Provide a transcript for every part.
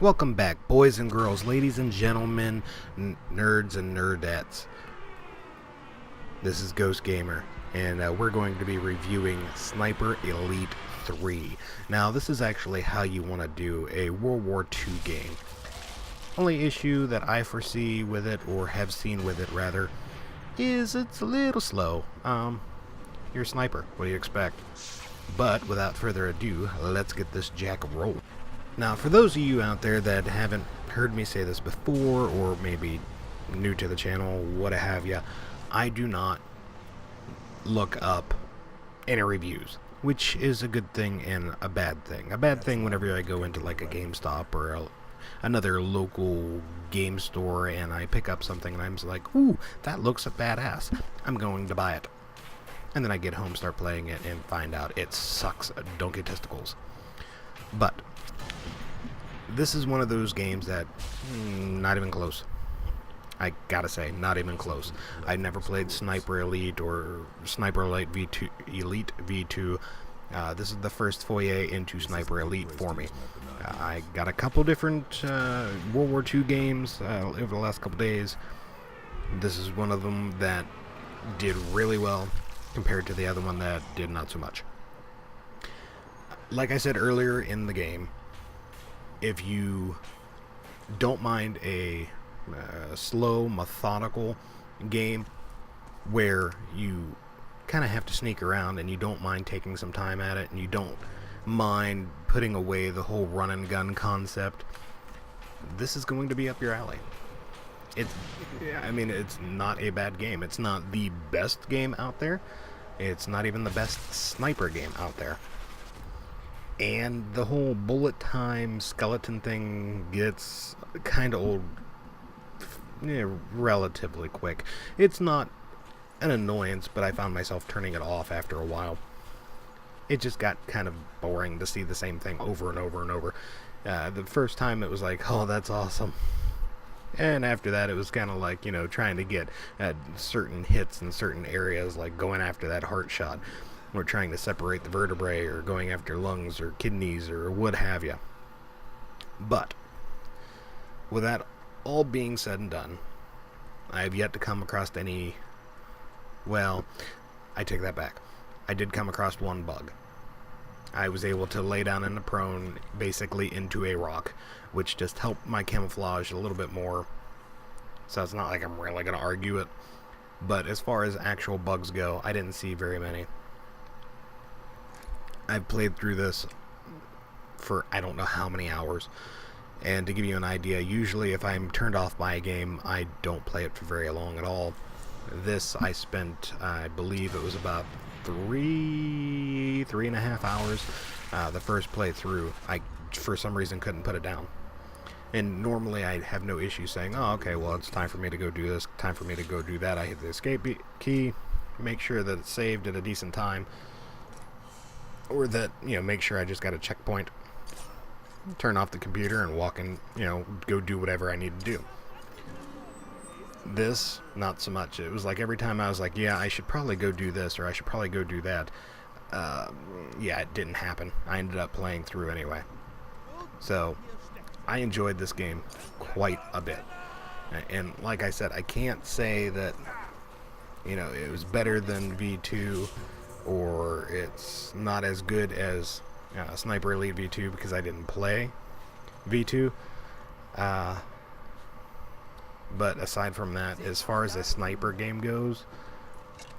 Welcome back, boys and girls, ladies and gentlemen, nerds and nerdettes. This is Ghost Gamer, and we're going to be reviewing Sniper Elite 3. Now, this is actually how you want to do a World War II game. Only issue that I foresee with it, or have seen with it rather, is it's a little slow. You're a sniper, what do you expect? But without further ado, let's get this jack rolled. Now, for those of you out there that haven't heard me say this before, or maybe new to the channel, what have you, I do not look up any reviews, which is a good thing and a bad thing. A bad thing whenever I go into like a GameStop or another local game store and I pick up something and I'm just like, ooh, that looks badass, I'm going to buy it. And then I get home, start playing it, and find out it sucks donkey testicles. But this is one of those games that, not even close. I gotta say, not even close. I never played Sniper Elite or Sniper Elite V2. This is the first foyer into Sniper Elite for me. I got a couple different World War II games over the last couple days. This is one of them that did really well compared to the other one that did not so much. Like I said earlier in the game, if you don't mind a slow, methodical game where you kind of have to sneak around and you don't mind taking some time at it and you don't mind putting away the whole run and gun concept, this is going to be up your alley. I mean, it's not a bad game. It's not the best game out there. It's not even the best sniper game out there. And the whole bullet time skeleton thing gets kind of old relatively quick. It's not an annoyance, but I found myself turning it off after a while. It just got kind of boring to see the same thing over and over and over. The first time it was like, oh, that's awesome. And after that, it was kind of like, trying to get certain hits in certain areas, like going after that heart shot, or trying to separate the vertebrae, or going after lungs, or kidneys, or what have you. But, with that all being said and done, I have yet to come across any, well, I take that back. I did come across one bug. I was able to lay down in a prone, basically into a rock, which just helped my camouflage a little bit more. So it's not like I'm really going to argue it. But as far as actual bugs go, I didn't see very many. I've played through this for I don't know how many hours. And to give you an idea, usually if I'm turned off by a game, I don't play it for very long at all. This I spent, I believe it was about three and a half hours. The first playthrough, I for some reason couldn't put it down. And normally I have no issue saying, oh, okay, well, it's time for me to go do this, time for me to go do that. I hit the escape key, make sure that it's saved at a decent time, or that, make sure I just got a checkpoint, turn off the computer and walk in, go do whatever I need to do. This, not so much. It was like every time I was like, yeah, I should probably go do this, or I should probably go do that. Yeah, it didn't happen. I ended up playing through anyway. So, I enjoyed this game quite a bit. And like I said, I can't say that, it was better than V2, or it's not as good as Sniper Elite V2 because I didn't play V2. But aside from that, as far as a sniper game goes,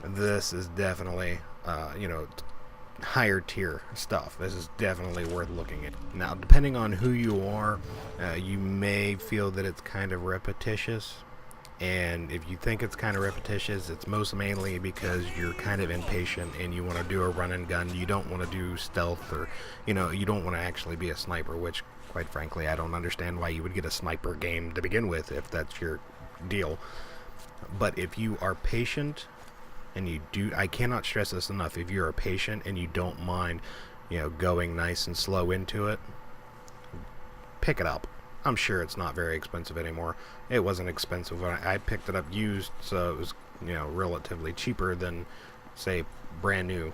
this is definitely, higher tier stuff. This is definitely worth looking at. Now, depending on who you are, you may feel that it's kind of repetitious. And if you think it's kind of repetitious, it's most mainly because you're kind of impatient and you want to do a run and gun. You don't want to do stealth, or, you don't want to actually be a sniper, which, quite frankly, I don't understand why you would get a sniper game to begin with if that's your deal. But if you are patient, and you do, I cannot stress this enough, if you're patient and you don't mind, going nice and slow into it, pick it up. I'm sure it's not very expensive anymore. It wasn't expensive when I picked it up used, so it was, relatively cheaper than, say, brand new,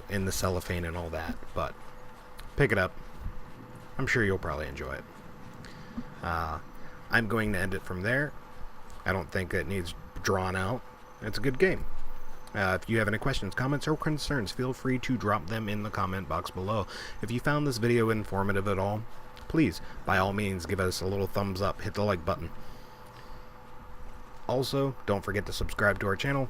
in the cellophane and all that. But pick it up. I'm sure you'll probably enjoy it. I'm going to end it from there. I don't think it needs drawn out. It's a good game. If you have any questions, comments, or concerns, feel free to drop them in the comment box below. If you found this video informative at all, please, by all means, give us a little thumbs up, hit the like button. Also, don't forget to subscribe to our channel.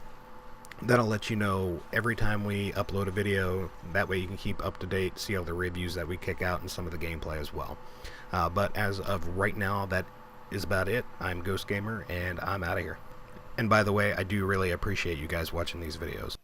That'll let you know every time we upload a video. That way you can keep up to date, see all the reviews that we kick out, and some of the gameplay as well. But as of right now, that is about it. I'm Ghost Gamer, and I'm out of here. And by the way, I do really appreciate you guys watching these videos.